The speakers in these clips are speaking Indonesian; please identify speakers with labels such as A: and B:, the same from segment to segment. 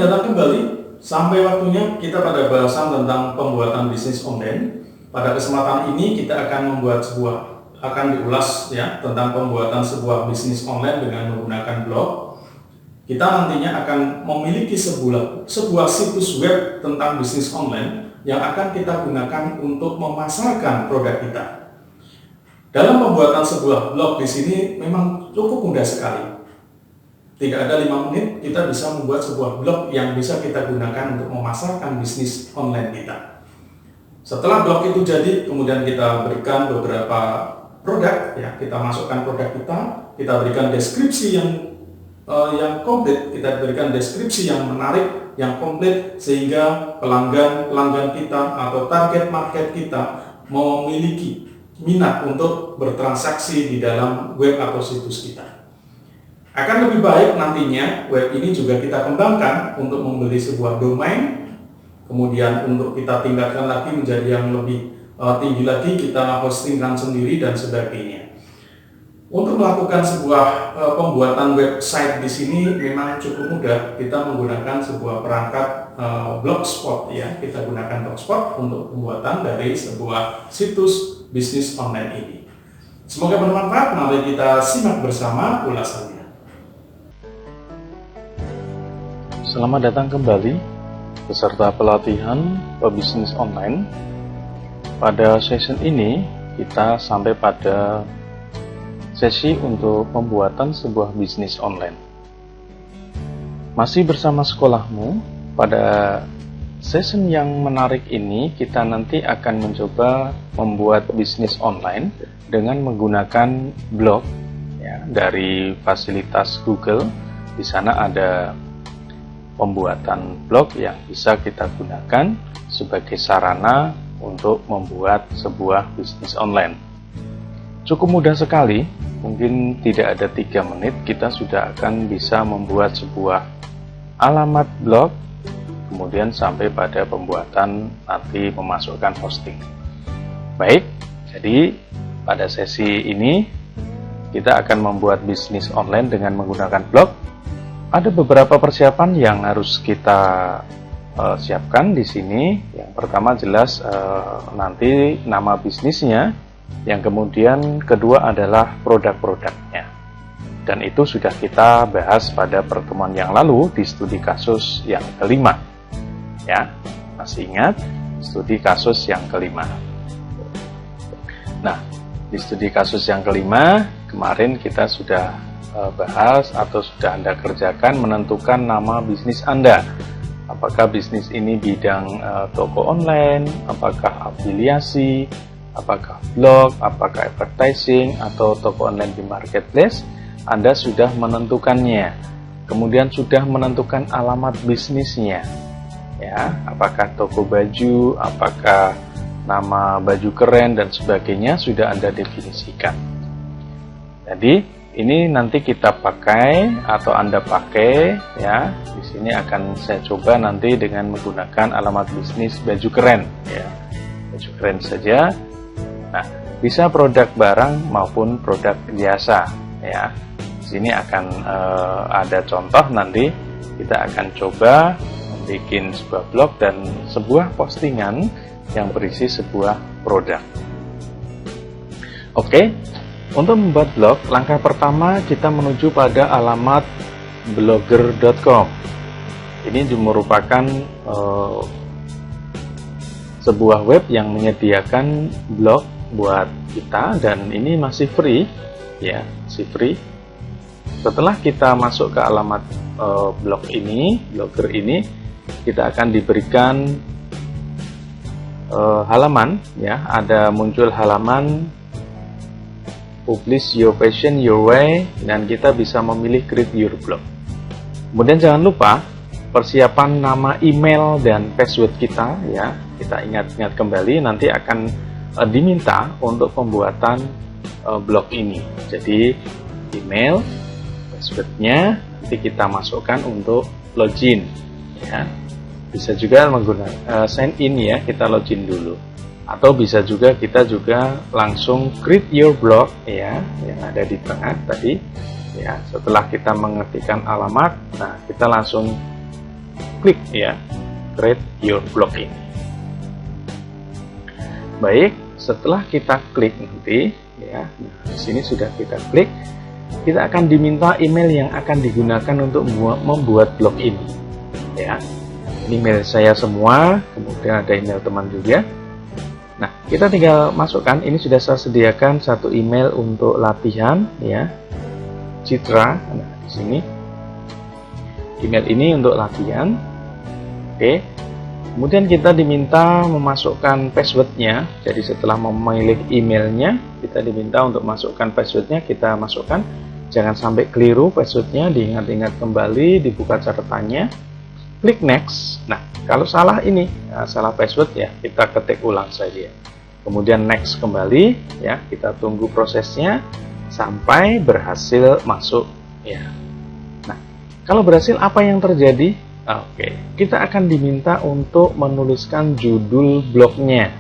A: datang kembali. Sampai waktunya kita pada bahasan tentang pembuatan bisnis online. Pada kesempatan ini kita akan diulas ya tentang pembuatan sebuah bisnis online dengan menggunakan blog. Kita nantinya akan memiliki sebuah situs web tentang bisnis online yang akan kita gunakan untuk memasarkan produk kita. Dalam pembuatan sebuah blog di sini memang cukup mudah sekali. Tidak ada 5 menit kita bisa membuat sebuah blog yang bisa kita gunakan untuk memasarkan bisnis online kita. Setelah blog itu jadi, kemudian kita berikan beberapa produk, ya kita masukkan produk kita berikan deskripsi yang komplit, kita berikan deskripsi yang menarik, yang komplit, sehingga pelanggan kita atau target market kita memiliki minat untuk bertransaksi di dalam web atau situs kita. Akan lebih baik nantinya web ini juga kita kembangkan untuk membeli sebuah domain, kemudian untuk kita tingkatkan lagi menjadi yang lebih tinggi lagi, kita hostingkan sendiri dan sebagainya. Untuk melakukan sebuah pembuatan website di sini memang cukup mudah. Kita menggunakan sebuah perangkat Blogspot ya. Kita gunakan Blogspot untuk pembuatan dari sebuah situs bisnis online ini. Semoga bermanfaat. Mari kita simak bersama ulasannya.
B: Selamat datang kembali peserta pelatihan pebisnis online. Pada session ini kita sampai pada sesi untuk pembuatan sebuah bisnis online. Masih bersama sekolahmu, pada session yang menarik ini kita nanti akan mencoba membuat bisnis online dengan menggunakan blog ya, dari fasilitas Google. Di sana ada pembuatan blog yang bisa kita gunakan sebagai sarana untuk membuat sebuah bisnis online. Cukup mudah sekali, mungkin tidak ada 3 menit kita sudah akan bisa membuat sebuah alamat blog, kemudian sampai pada pembuatan nanti memasukkan hosting. Baik, jadi pada sesi ini kita akan membuat bisnis online dengan menggunakan blog. Ada beberapa persiapan yang harus kita siapkan di sini. Yang pertama jelas nanti nama bisnisnya, yang kemudian kedua adalah produk-produknya. Dan itu sudah kita bahas pada pertemuan yang lalu di studi kasus yang kelima. Ya, masih ingat studi kasus yang kelima. Nah, di studi kasus yang kelima kemarin kita sudah bahas atau sudah Anda kerjakan menentukan nama bisnis Anda. Apakah bisnis ini bidang toko online, apakah afiliasi, apakah blog, apakah advertising, atau toko online di marketplace. Anda sudah menentukannya. Kemudian sudah menentukan alamat bisnisnya. Ya, apakah toko baju, apakah nama baju keren dan sebagainya sudah Anda definisikan. Jadi ini nanti kita pakai atau Anda pakai ya. Di sini akan saya coba nanti dengan menggunakan alamat bisnis baju keren ya. Baju keren saja. Nah, bisa produk barang maupun produk jasa ya. Di sini akan ada contoh, nanti kita akan coba bikin sebuah blog dan sebuah postingan yang berisi sebuah produk. Oke. Untuk membuat blog, langkah pertama kita menuju pada alamat blogger.com. Ini merupakan sebuah web yang menyediakan blog buat kita dan ini masih free, ya, masih free. Setelah kita masuk ke alamat blog ini, blogger ini, kita akan diberikan halaman, ya, ada muncul halaman Publish your passion your way, dan kita bisa memilih create your blog. Kemudian jangan lupa persiapan nama email dan password kita ya. Kita ingat-ingat kembali, nanti akan diminta untuk pembuatan blog ini. Jadi email, passwordnya nanti kita masukkan untuk login ya. Bisa juga menggunakan sign in ya, kita login dulu. Atau bisa juga kita juga langsung create your blog ya, yang ada di tengah tadi ya. Setelah kita mengetikkan alamat, nah kita langsung klik ya create your blog ini. Baik, setelah kita klik nanti ya, nah, di sini sudah kita klik, kita akan diminta email yang akan digunakan untuk membuat blog ini ya. Ini email saya semua, kemudian ada email teman juga. Nah, kita tinggal masukkan, ini sudah saya sediakan satu email untuk latihan ya, Citra. Nah, di sini email ini untuk latihan. Oke. Kemudian kita diminta memasukkan passwordnya. Jadi setelah memilih emailnya, kita diminta untuk masukkan passwordnya. Kita masukkan, jangan sampai keliru passwordnya, diingat-ingat kembali, dibuka catatannya, klik next. Nah, kalau salah ini, salah password ya, kita ketik ulang saja. Kemudian next kembali ya, kita tunggu prosesnya sampai berhasil masuk ya. Nah, kalau berhasil apa yang terjadi? Oke, kita akan diminta untuk menuliskan judul blognya.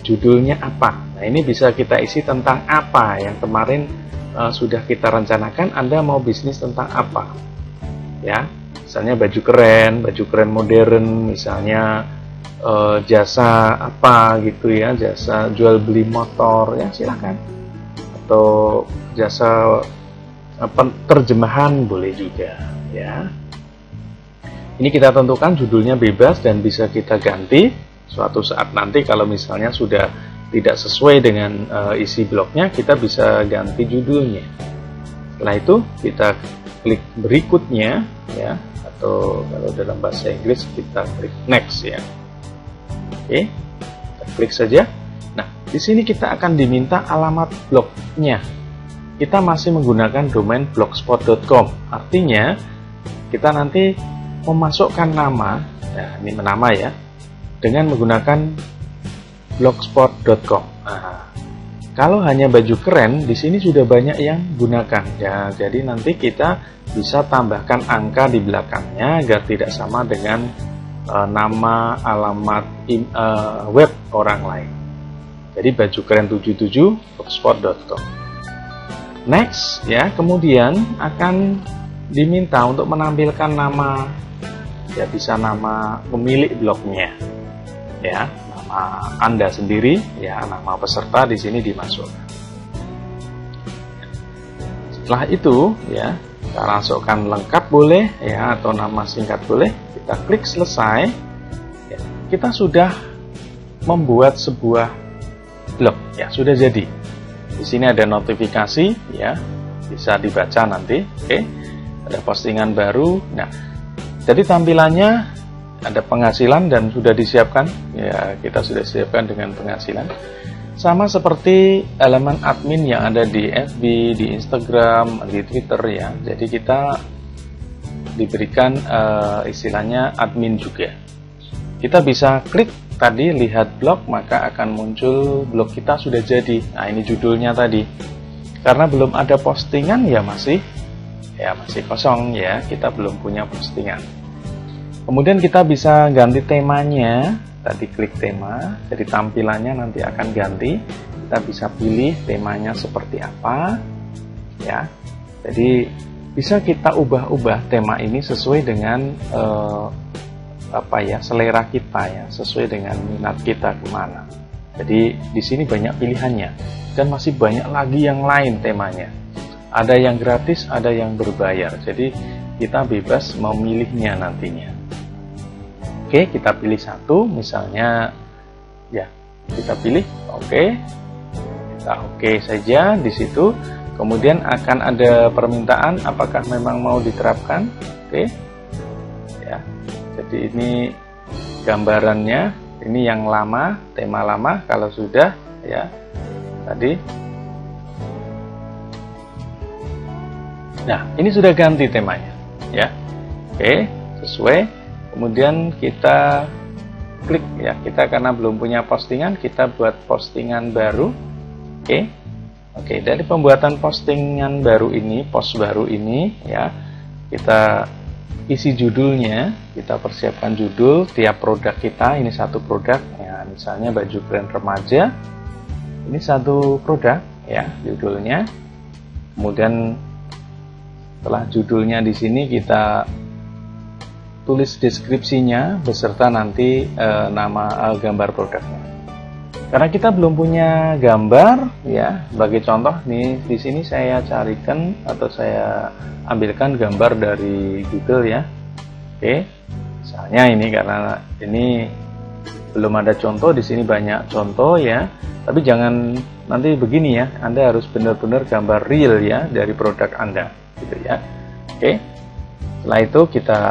B: Judulnya apa? Nah, ini bisa kita isi tentang apa yang kemarin sudah kita rencanakan. Anda mau bisnis tentang apa? Ya, misalnya baju keren modern, misalnya jasa apa gitu ya, jasa jual beli motor ya, silakan. Atau jasa terjemahan boleh juga ya. Ini kita tentukan judulnya bebas dan bisa kita ganti suatu saat nanti kalau misalnya sudah tidak sesuai dengan isi blognya, kita bisa ganti judulnya. Setelah itu kita klik berikutnya ya, atau kalau dalam bahasa Inggris kita klik next ya. Oke, kita klik saja. Nah, di sini kita akan diminta alamat blognya. Kita masih menggunakan domain blogspot.com. Artinya kita nanti memasukkan nama, ya ini nama ya, dengan menggunakan blogspot.com. Nah, kalau hanya baju keren, di sini sudah banyak yang gunakan ya. Jadi nanti kita bisa tambahkan angka di belakangnya agar tidak sama dengan nama alamat web orang lain. Jadi baju keren 77 blogspot.com. Next ya, kemudian akan diminta untuk menampilkan nama, ya bisa nama pemilik blognya ya, nama Anda sendiri ya, nama peserta di sini dimasukkan. Setelah itu ya, kita masukkan lengkap boleh ya, atau nama singkat boleh. Kita klik selesai ya, kita sudah membuat sebuah blog ya, sudah jadi. Di sini ada notifikasi ya, bisa dibaca nanti. Oke, ada postingan baru. Nah, jadi tampilannya ada penghasilan dan sudah disiapkan ya, kita sudah siapkan dengan penghasilan sama seperti elemen admin yang ada di FB, di Instagram, di Twitter ya. Jadi kita diberikan istilahnya admin juga. Kita bisa klik tadi lihat blog, maka akan muncul blog kita sudah jadi. Nah, ini judulnya tadi. Karena belum ada postingan ya masih kosong ya, kita belum punya postingan. Kemudian kita bisa ganti temanya, tadi klik tema, jadi tampilannya nanti akan ganti. Kita bisa pilih temanya seperti apa ya. Jadi bisa kita ubah-ubah tema ini sesuai dengan selera kita ya, sesuai dengan minat kita kemana. Jadi di sini banyak pilihannya dan masih banyak lagi yang lain temanya. Ada yang gratis, ada yang berbayar. Jadi kita bebas memilihnya nantinya. Oke, kita pilih satu, misalnya ya, kita pilih oke. Kita oke saja di situ. Kemudian akan ada permintaan apakah memang mau diterapkan. Oke. Ya. Jadi ini gambarannya, ini yang lama, tema lama kalau sudah ya. Tadi. Nah, ini sudah ganti temanya, ya. Oke, sesuai. Kemudian kita klik ya. Kita karena belum punya postingan, kita buat postingan baru. Oke, dari pembuatan postingan baru ini, post baru ini ya, kita isi judulnya, kita persiapkan judul tiap produk kita. Ini satu produk ya, misalnya baju keren remaja. Ini satu produk ya, judulnya. Kemudian setelah judulnya di sini kita tulis deskripsinya beserta nanti nama gambar produknya. Karena kita belum punya gambar ya, sebagai contoh nih di sini saya carikan atau saya ambilkan gambar dari Google ya. Oke. Misalnya ini, karena ini belum ada contoh, di sini banyak contoh ya. Tapi jangan nanti begini ya, Anda harus benar-benar gambar real ya dari produk Anda gitu ya. Oke. Setelah itu kita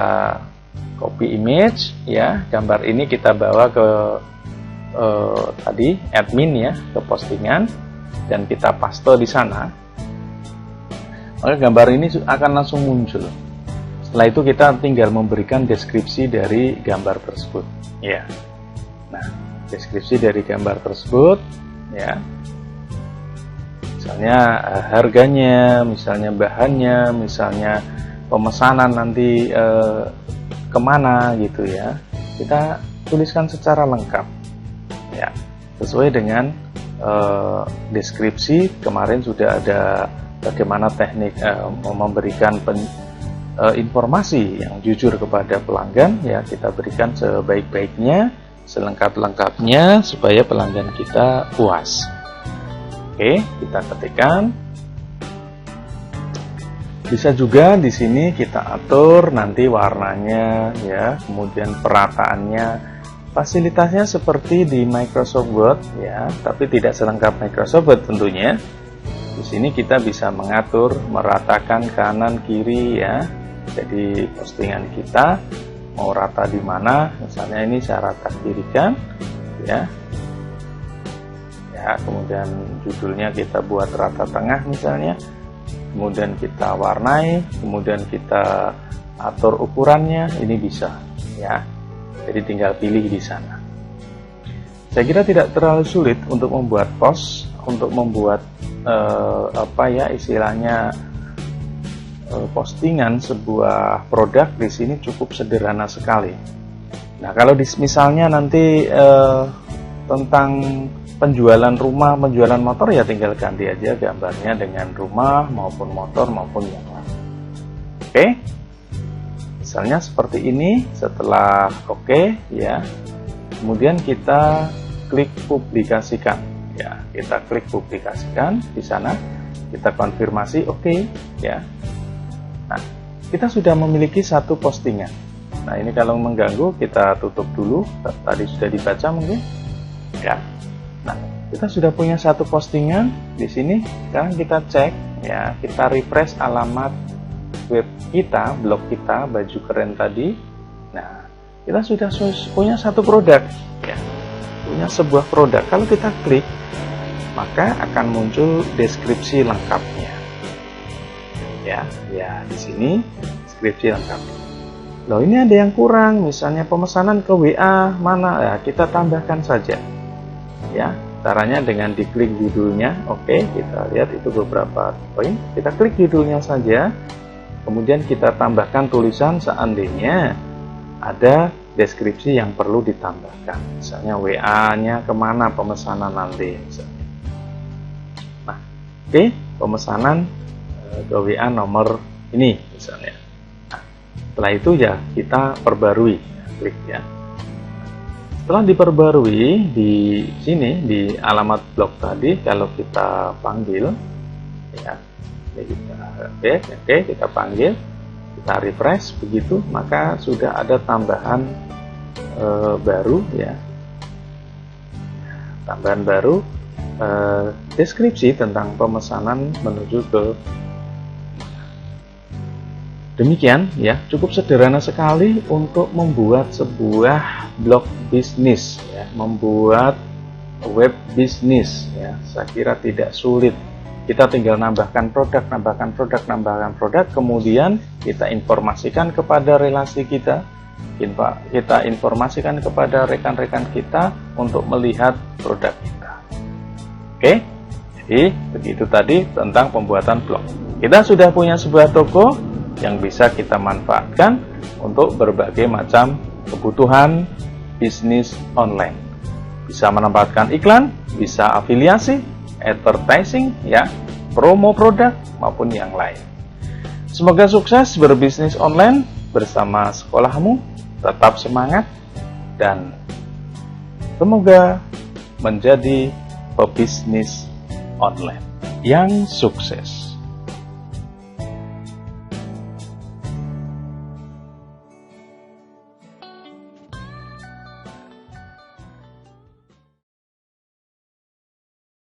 B: copy image ya, gambar ini kita bawa ke tadi admin ya, ke postingan, dan kita paste di sana. Maka gambar ini akan langsung muncul. Setelah itu kita tinggal memberikan deskripsi dari gambar tersebut ya. Nah, deskripsi dari gambar tersebut ya, misalnya harganya, misalnya bahannya, misalnya pemesanan nanti kemana gitu ya, kita tuliskan secara lengkap ya, sesuai dengan deskripsi. Kemarin sudah ada bagaimana teknik memberikan informasi yang jujur kepada pelanggan ya, kita berikan sebaik-baiknya, selengkap-lengkapnya supaya pelanggan kita puas. Oke, kita ketikkan. Bisa juga di sini kita atur nanti warnanya ya, kemudian perataannya, fasilitasnya seperti di Microsoft Word ya, tapi tidak selengkap Microsoft Word tentunya. Di sini kita bisa mengatur, meratakan kanan kiri ya. Jadi postingan kita mau rata di mana, misalnya ini saya rata kirikan ya. Ya, kemudian judulnya kita buat rata tengah misalnya. Kemudian kita warnai, kemudian kita atur ukurannya, ini bisa ya. Jadi tinggal pilih di sana. Saya kira tidak terlalu sulit untuk membuat post, untuk membuat istilahnya postingan sebuah produk. Di sini cukup sederhana sekali. Nah, kalau misalnya nanti tentang penjualan rumah, penjualan motor, ya tinggal ganti aja gambarnya dengan rumah maupun motor maupun yang lain. Oke, misalnya seperti ini. Setelah oke ya, kemudian kita klik publikasikan ya, kita klik publikasikan di sana, kita konfirmasi oke ya. Nah, kita sudah memiliki satu postingan. Nah, ini kalau mengganggu kita tutup dulu, tadi sudah dibaca mungkin ya. Nah, kita sudah punya satu postingan di sini. Sekarang kita cek ya, kita refresh alamat web kita, blog kita, baju keren tadi. Nah, kita sudah punya satu produk ya, punya sebuah produk. Kalau kita klik, maka akan muncul deskripsi lengkapnya ya. Ya, di sini deskripsi lengkapnya. Loh, ini ada yang kurang, misalnya pemesanan ke WA mana ya, kita tambahkan saja ya. Caranya dengan diklik judulnya. Oke, kita lihat itu beberapa poin. Kita klik judulnya saja, kemudian kita tambahkan tulisan seandainya ada deskripsi yang perlu ditambahkan, misalnya WA-nya kemana pemesanan nanti misalnya. Nah, oke, pemesanan ke WA nomor ini misalnya. Nah, setelah itu ya kita perbarui, klik ya. Setelah diperbarui di sini di alamat blog tadi, kalau kita panggil ya, kita panggil, kita refresh begitu, maka sudah ada tambahan baru ya, tambahan baru deskripsi tentang pemesanan menuju ke. Demikian ya, cukup sederhana sekali untuk membuat sebuah blog bisnis ya, membuat web bisnis ya. Saya kira tidak sulit. Kita tinggal nambahkan produk, kemudian kita informasikan kepada relasi kita, kita informasikan kepada rekan-rekan kita untuk melihat produk kita. Oke, jadi begitu tadi tentang pembuatan blog. Kita sudah punya sebuah toko yang bisa kita manfaatkan untuk berbagai macam kebutuhan bisnis online. Bisa menempatkan iklan, bisa afiliasi, advertising ya, promo produk maupun yang lain. Semoga sukses berbisnis online. bersama sekolahmu, tetap semangat, dan semoga menjadi pebisnis online yang sukses.